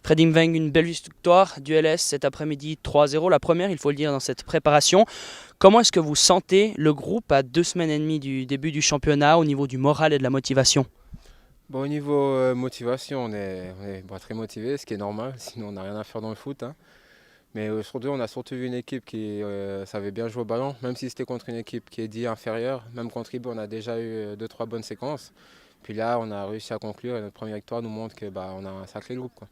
Freddy Mveng, une belle victoire du LS cet après-midi 3-0. La première, il faut le dire, dans cette préparation. Comment est-ce que vous sentez le groupe à 2 semaines et demie du début du championnat au niveau du moral et de la motivation? Bon, au niveau motivation, on est très motivé, ce qui est normal, sinon on n'a rien à faire dans le foot, hein. Mais aujourd'hui, on a surtout vu une équipe qui savait bien jouer au ballon, même si c'était contre une équipe qui est dit inférieure. Même contre IB, on a déjà eu 2-3 bonnes séquences. Puis là, on a réussi à conclure et notre première victoire nous montre que on a un sacré groupe, quoi.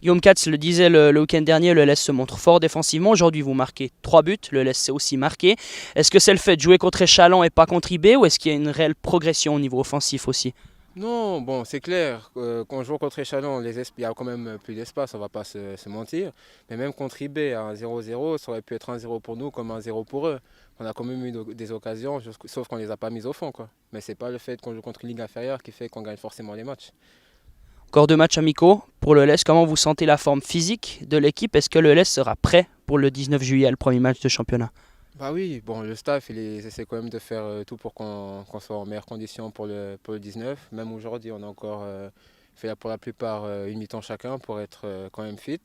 Guillaume Katz le disait le week-end dernier, le LS se montre fort défensivement. Aujourd'hui, vous marquez 3 buts, le LS s'est aussi marqué. Est-ce que c'est le fait de jouer contre Échalon et pas contre IB ou est-ce qu'il y a une réelle progression au niveau offensif aussi? Non, bon, c'est clair, quand on joue contre Échalon, il y a quand même plus d'espace, on va pas se mentir. Mais même contre IB, à un 0-0, ça aurait pu être un 0 pour nous comme un 0 pour eux. On a quand même eu des occasions, sauf qu'on ne les a pas mises au fond, quoi. Mais c'est pas le fait qu'on joue contre une ligue inférieure qui fait qu'on gagne forcément les matchs. Encore 2 matchs amicaux pour le LS. Comment vous sentez la forme physique de l'équipe? Est-ce que le LS sera prêt pour le 19 juillet, le premier match de championnat? Bah oui, bon, le staff, il essaie quand même de faire tout pour qu'on soit en meilleures conditions pour le 19. Même aujourd'hui, on a encore fait pour la plupart une mi-temps chacun pour être quand même fit.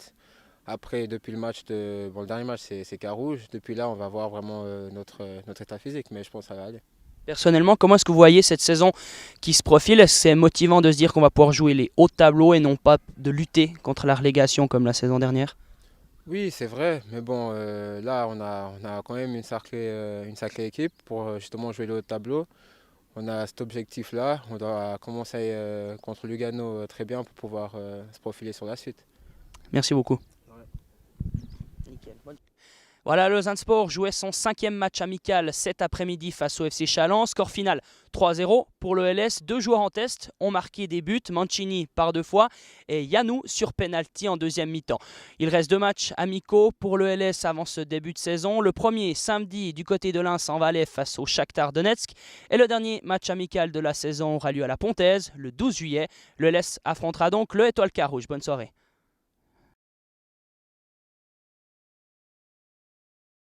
Après, depuis le dernier match, c'est Carouge. Depuis là, on va voir vraiment notre état physique, mais je pense que ça va aller. Personnellement, comment est-ce que vous voyez cette saison qui se profile? Est-ce que c'est motivant de se dire qu'on va pouvoir jouer les hauts tableaux et non pas de lutter contre la relégation comme la saison dernière? Oui, c'est vrai, mais bon, là, on a quand même une sacrée équipe pour justement jouer le haut de tableau. On a cet objectif-là, on doit commencer contre Lugano très bien pour pouvoir se profiler sur la suite. Merci beaucoup. Nickel. Voilà, Lausanne Sport jouait son 5e match amical cet après-midi face au FC Challans. Score final 3-0 pour le LS. 2 joueurs en test ont marqué des buts. Mancini par 2 fois et Yanou sur penalty en deuxième mi-temps. Il reste 2 matchs amicaux pour le LS avant ce début de saison. Le premier samedi du côté de Lens en Valais face au Shakhtar Donetsk. Et le dernier match amical de la saison aura lieu à la Pontaise le 12 juillet. Le LS affrontera donc le Étoile Carouge. Bonne soirée.